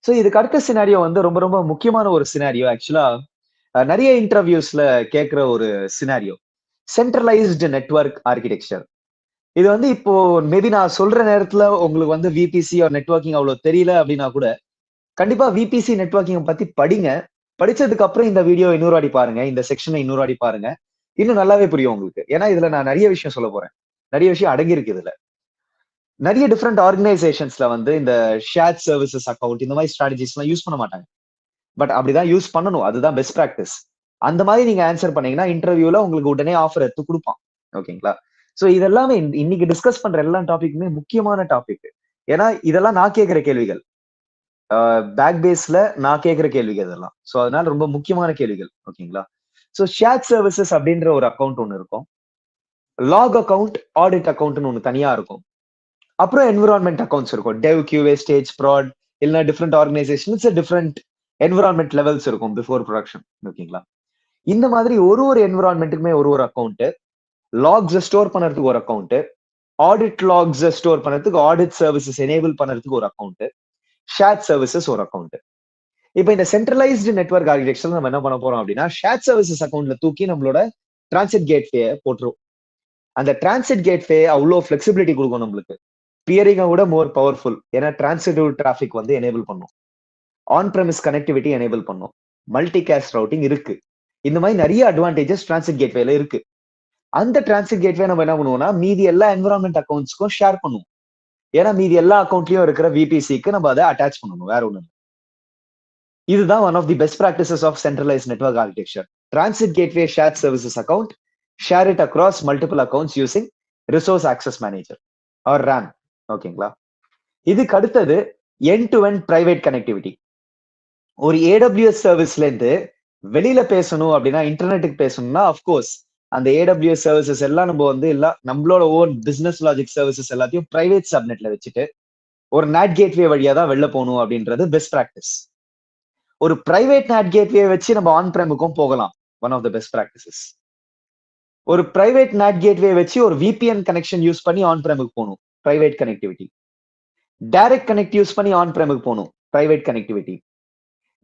So இதுக்கு அடுத்த scenario வந்து ரொம்ப ரொம்ப முக்கியமான ஒரு சினாரியோ. ஆக்சுவலா நிறைய இன்டர்வியூஸ்ல கேட்கிற ஒரு சினாரியோ. Centralised network architecture. இது வந்து இப்போ மேபி நான் சொல்ற நேரத்துல உங்களுக்கு வந்து விபிசி ஆர் நெட்வொர்க்கிங் அவ்வளவு தெரியல அப்படின்னா கூட கண்டிப்பா விபிசி நெட்வொர்க்கிங் பத்தி படிங்க. படிச்சதுக்கு அப்புறம் இந்த வீடியோ இன்னொரு வாட்டி பாருங்க. இந்த செக்ஷனை இன்னொரு வாட்டி பாருங்க. இன்னும் நல்லாவே புரியும் உங்களுக்கு. ஏன்னா இதுல நான் நிறைய விஷயம் சொல்ல போறேன். நிறைய விஷயம் அடங்கி இருக்கு இதுல. நிறைய டிஃப்ரெண்ட் ஆர்கனைசேஷன்ஸ்ல வந்து இந்த ஷேர் சர்வீசஸ் அக்கௌண்ட் இந்த மாதிரி ஸ்ட்ராட்டஜிஸ் எல்லாம் யூஸ் பண்ண மாட்டாங்க. பட் அப்படிதான் யூஸ் பண்ணணும். அதுதான் பெஸ்ட் ப்ராக்டிஸ். அந்த மாதிரி நீங்க ஆன்சர் பண்ணீங்கன்னா இன்டர்வியூல உங்களுக்கு உடனே ஆஃபர் எடுத்து கொடுப்பான். ஓகேங்களா? சோ இதெல்லாமே இன்னைக்கு டிஸ்கஸ் பண்ற எல்லா டாபிக்குமே முக்கியமான டாபிக். ஏன்னா இதெல்லாம் நான் கேட்கிற கேள்விகள். பேக் பேஸ்ல நான் கேட்கிற கேள்விகள் இதெல்லாம். சோ அதனால ரொம்ப முக்கியமான கேள்விகள். ஓகேங்களா? சோ ஷேர் சர்வீசஸ் அப்படின்ற ஒரு அக்கௌண்ட் ஒன்னு இருக்கும். லாக் அக்கௌண்ட், ஆடிட் அக்கௌண்ட்னு ஒன்னு தனியா இருக்கும். அப்புறம் என்விரான்மெண்ட் அக்கௌண்ட்ஸ் இருக்கும். டெவ், கியூஏ, ஸ்டேஜ், ப்ராட் இல்லைன்னா different organisations different environment levels இருக்கும் பிஃபோர் ப்ரொடக்ஷன். ஓகேங்களா? இந்த மாதிரி ஒரு ஒரு என்விரான்மெண்ட்டுக்குமே ஒரு ஒரு அக்கௌண்ட், லாக்ஸ் ஸ்டோர் பண்றதுக்கு ஒரு அக்கௌண்ட், ஆடிட் லாக்ஸ் ஸ்டோர் பண்றதுக்கு, ஆடிட் சர்வீசஸ் எனேபிள் பண்றதுக்கு ஒரு அக்கௌண்ட், ஷேர் சர்வீசஸ் ஒரு அக்கௌண்ட். இப்போ இந்த சென்ட்ரலைஸ்டு நெட்வொர்க் ஆர்கிடெக்சர் நம்ம என்ன பண்ண போறோம் அப்படின்னா, ஷேர் சர்வீசஸ் அக்கௌண்ட்ல தூக்கி நம்மளோட டிரான்சிட் கேட்வே போட்டுரும். அந்த டிரான்சிட் கேட்வே அவ்வளோ ஃபிளெக்சிபிலிட்டி கொடுக்கும் நம்மளுக்கு. பியரிங்கை விட மோர் பவர்ஃபுல். ஏன்னா டிரான்சிட்டிவ் டிராஃபிக் வந்து எனேபிள் பண்ணும். ஆன் பிரமிஸ் கனெக்டிவிட்டி எனேபிள் பண்ணும். மல்டி கேஸ்ட் ரவுட்டிங் இருக்கு. இந்த மாதிரி நிறைய அட்வான்டேஜஸ் டிரான்சிட் கேட்வேல இருக்கு. அந்த டிரான்சிட் கேட்வே நம்ம என்ன பண்ணுவோம்னா மீதி எல்லா என்விரான்மெண்ட் அக்கௌண்ட்ஸ்க்கும் ஷேர் பண்ணுவோம். ஏன்னா மீதி எல்லா அக்கௌண்ட்லயும் இருக்கிற விபிசிக்கு நம்ம அதை அட்டாச் பண்ணணும். வேற ஒண்ணு. இதுதான் one of the best practices of centralise network architecture. Transit gateway share services account, share it across multiple accounts using resource access manager or RAM. ஓகேங்களா? இதுக்கு அடுத்தது end to end private connectivity. ஒரு AWS சர்வீஸ்ல இருந்து வெளியில பேசணும் அப்படின்னா, இன்டர்நெட்டுக்கு பேசணும்னா அப்கோர்ஸ் அந்த ஏடபிள்யூஎஸ் சர்வீசஸ் எல்லாம் நம்ம வந்து எல்லாம் நம்மளோட ஓன் பிசினஸ் லாஜிக் சர்வீசஸ் எல்லாத்தையும் பிரைவேட் சப்நெட்ல வச்சுட்டு ஒரு நேட் கேட்வே வழியா தான் வெளில போகணும் அப்படின்றது பெஸ்ட் ப்ராக்டிஸ். ஒரு பிரைவேட் நேட் கேட்வே வச்சு நம்ம ஆன் பிரேமுக்கும் போகலாம். One of the best practices. ஒரு பிரைவேட் நேட் கேட்வே வச்சு ஒரு விபிஎன் கனெக்ஷன் யூஸ் பண்ணி ஆன் பிரேமுக்கு போகணும். Private connectivity. Direct connect use பண்ணி ஆன் பிரேமுக்கு போகணும். Private connectivity.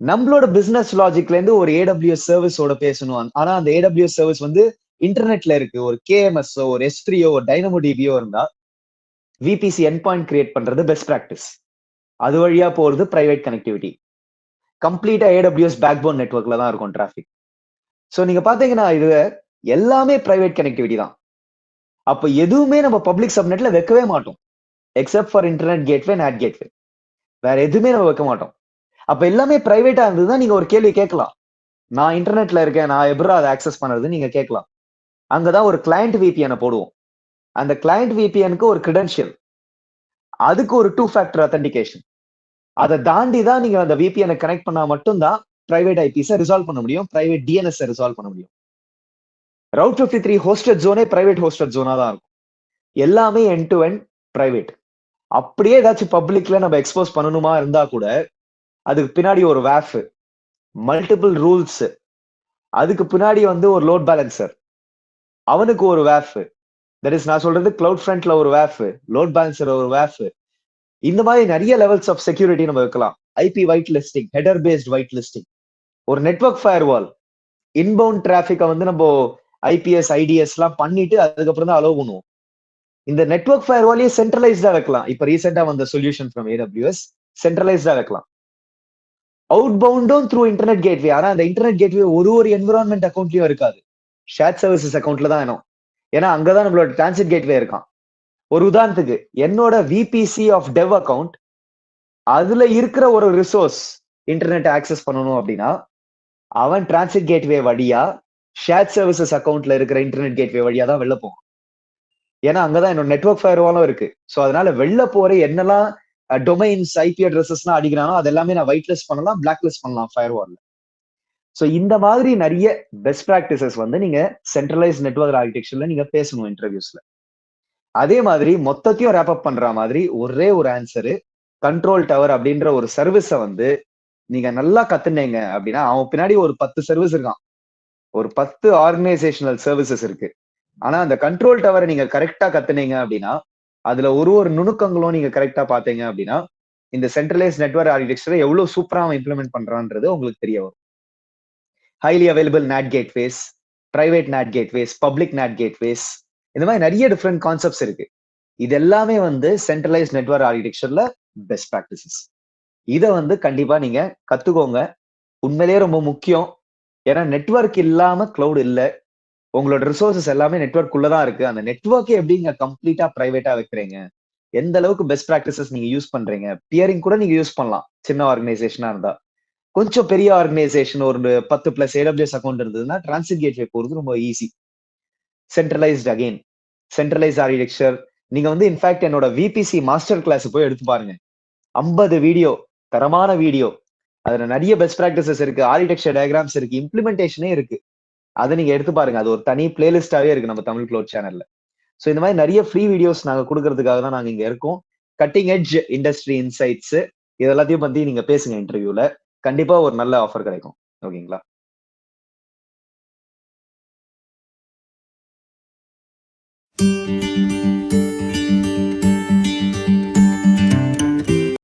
நம்மளோட பிசினஸ் லாஜிக்ல இருந்து ஒரு ஏடபிள்யூஎஸ் சர்வீஸோட பேசணும். ஆனா அந்த ஏடபிள்யூஎஸ் சர்வீஸ் வந்து இன்டர்நெட்ல இருக்கு. ஒரு கேஎம்எஸ்ஓ, ஒரு S3ஓ, ஒரு டைனமோ டிபியோ இருந்தா விபிசி என் பாயிண்ட் கிரியேட் பண்றது பெஸ்ட் ப்ராக்டிஸ். அது வழியா போறது பிரைவேட் கனெக்டிவிட்டி. கம்ப்ளீட்டா ஏடபிள்யூஎஸ் பேக்போன் நெட்வொர்க்ல தான் இருக்கும் டிராபிக். சோ நீங்க பாத்தீங்கன்னா இது எல்லாமே பிரைவேட் கனெக்டிவிட்டி தான். அப்ப எதுவுமே நம்ம பப்ளிக் சப்நெட்ல வைக்கவே மாட்டோம். Except for internet gateway, NAT gateway. வேற எதுவுமே நம்ம வைக்க மாட்டோம். அப்ப எல்லாமே பிரைவேட்டா இருந்ததுதான் நீங்க ஒரு கேள்வி கேட்கலாம். நான் இன்டர்நெட்ல இருக்கேன், நான் எப்படா அதை ஆக்சஸ் பண்றது நீங்க கேட்கலாம். அங்கதான் ஒரு கிளையண்ட் விபிஎன் போடுவோம். அந்த கிளையண்ட் விபிஎனுக்கு ஒரு கிரெடென்ஷியல், அதுக்கு ஒரு 2 ஃபேக்டர் அத்தன்டிகேஷன். அதை தாண்டி தான் நீங்க அந்த விபிஎனை கனெக்ட் பண்ணா மட்டும்தான் பிரைவேட் ஐபிஸை ரிசால்வ் பண்ண முடியும், பிரைவேட் டிஎன்எஸ் ரிசால்வ் பண்ண முடியும். ரவுட் 53 ஹோஸ்டட் ஜோனே பிரைவேட் ஹோஸ்டட் ஜோனா தான் இருக்கும். எல்லாமே எண்ட் டு எண்ட் பிரைவேட். அப்படியே ஏதாச்சும் பப்ளிக்ல நம்ம எக்ஸ்போஸ் பண்ணணுமா இருந்தா கூட அதுக்கு பின்னாடி ஒரு வேஃப், மல்டிபிள் ரூல்ஸ், அதுக்கு பின்னாடி வந்து ஒரு லோட் பேலன்சர், அவனுக்கு ஒரு வேஃப். தட் இஸ் நான் சொல்றது கிளவுட் ஃப்ரண்ட்ல ஒரு வேஃப், லோட் பேலன்சர் ஒரு வேஃப். இந்த மாதிரி நிறைய லெவல்ஸ் ஆஃப் செக்யூரிட்டி நம்ம வைக்கலாம். IP white listing, header based white listing, ஒரு நெட்வொர்க் ஃபயர்வால், இன்பவுண்ட் டிராபிக்கை வந்து நம்ம ஐபிஎஸ் ஐடிஎஸ் எல்லாம் பண்ணிட்டு அதுக்கப்புறம் தான் அலோவ் பண்ணுவோம். இந்த நெட்வொர்க் ஃபயர்வாலையே சென்ட்ரலைஸ்டா வைக்கலாம். இப்ப ரீசெண்டா வந்த சொல்யூஷன் ஃப்ரம் AWS சென்ட்ரலைஸ்டா வைக்கலாம். அவுட் பவுண்டும் த்ரூ இன்டர்நெட் கேட்வே. ஆனா அந்த இன்டர்நெட் கேட்வே ஒரு ஒரு என்விரான்மெண்ட் அக்கௌண்ட்லயும் இருக்காது. ஷேர் சர்வீசஸ் அக்கௌண்ட்ல தான் வேணும். ஏன்னா அங்கதான் நம்மளோட டிரான்சிட் கேட்வே இருக்கான். ஒரு உதாரணத்துக்கு என்னோட விபிசி ஆஃப் டெவ் அக்கௌண்ட், அதுல இருக்கிற ஒரு ரிசோர்ஸ் இன்டர்நெட் ஆக்சஸ் பண்ணணும் அப்படின்னா அவன் டிரான்சிட் கேட்வே வழியா ஷேர் சர்வீசஸ் அக்கௌண்ட்ல இருக்கிற இன்டர்நெட் கேட்வே வழியா தான் வெளில போவான். ஏன்னா அங்கதான் என்னோட நெட்வொர்க் ஃபயர்வாலும் இருக்கு. சோ அதனால வெளில போற என்னெல்லாம் டொமைன்ஸ், ஐபி அட்ரஸஸ்லாம் அடிக்கிறானோ அது எல்லாமே நான் ஒயிட் லிஸ்ட் பண்ணலாம், பிளாக் லிஸ்ட் பண்ணலாம் ஃபயர்வால்ல. சோ இந்த மாதிரி நிறைய பெஸ்ட் ப்ராக்டிசஸ் வந்து நீங்க சென்ட்ரலைஸ் நெட்வொர்க் ஆர்கிடெக்சர்ல நீங்க பேசணும் இன்டர்வியூஸ்ல. அதே மாதிரி மொத்தத்தையும் ரேப் அப் பண்ற மாதிரி ஒரே ஒரு ஆன்சரு, கண்ட்ரோல் டவர் அப்படின்ற ஒரு சர்வீஸை வந்து நீங்க நல்லா கத்துனீங்க அப்படின்னா அவன் பின்னாடி ஒரு 10 சர்வீஸ் இருக்கான், ஒரு 10 ஆர்கனைசேஷனல் சர்வீசஸ் இருக்கு. ஆனா அந்த கண்ட்ரோல் டவரை நீங்க கரெக்டா கத்துனீங்க அப்படின்னா, அதுல ஒரு ஒரு நுணுக்கங்களும் நீங்க கரெக்டா பாத்தீங்க அப்படின்னா இந்த சென்ட்ரலைஸ் நெட்வொர்க் ஆர்கிடெக்சரை எவ்வளவு சூப்பரா அவன் இம்ப்ளிமெண்ட் பண்றான்றது உங்களுக்கு தெரிய வரும். Highly available NAT gateways, private NAT gateways, public NAT gateways, இந்த மாதிரி நிறைய டிஃப்ரெண்ட் கான்செப்ட்ஸ் இருக்கு. இது எல்லாமே வந்து சென்ட்ரலைஸ் நெட்வொர்க் ஆர்கிடெக்சர்ல பெஸ்ட் ப்ராக்டிசஸ். இதை வந்து கண்டிப்பா நீங்க கத்துக்கோங்க. உண்மையிலேயே ரொம்ப முக்கியம். ஏன்னா நெட்வொர்க் இல்லாம கிளவுட் இல்ல. உங்களோட ரிசோர்சஸ் எல்லாமே நெட்வொர்க் உள்ளதான் இருக்கு. அந்த நெட்வொர்க்கே எப்படி நீங்க கம்ப்ளீட்டா பிரைவேட்டா வைக்கிறீங்க, எந்த அளவுக்கு பெஸ்ட் ப்ராக்டிசஸ் நீங்க யூஸ் பண்றீங்க. பியரிங் கூட நீங்க யூஸ் பண்ணலாம் சின்ன ஆர்கனைசேஷனா இருந்தா. கொஞ்சம் பெரிய ஆர்கனைசேஷன் ஒரு 10+ AWS அக்கௌண்ட் இருந்ததுன்னா டிரான்சிட் கேட்வே போறது ரொம்ப easy. Centralised again, centralise architecture. நீங்க வந்து இன்ஃபேக்ட் என்னோட விபிசி மாஸ்டர் கிளாஸ் போய் எடுத்து பாருங்க. 50 வீடியோ, தரமான வீடியோ. அதுல நிறைய பெஸ்ட் ப்ராக்டிசஸ் இருக்கு, ஆர்கிடெக்சர் டயக்ராம்ஸ் இருக்கு, இம்ப்ளிமெண்டேஷனே இருக்கு. அதை நீங்க எடுத்து பாருங்க. அது ஒரு தனி பிளேலிஸ்டாவே இருக்கு நம்ம தமிழ் க்ளவுட் சேனல்ல. சோ இந்த மாதிரி நிறைய ஃப்ரீ வீடியோஸ் நாங்க கொடுக்கறதுக்காக தான் நாங்க இங்க இருக்கோம். கட்டிங் எட்ஜ் இண்டஸ்ட்ரி இன்சைட்ஸ் இது எல்லாத்தையும் பத்தி நீங்க பேசுங்க இன்டர்வியூல. கண்டிப்பா ஒரு நல்ல ஆஃபர் கிடைக்கும். ஓகேங்களா?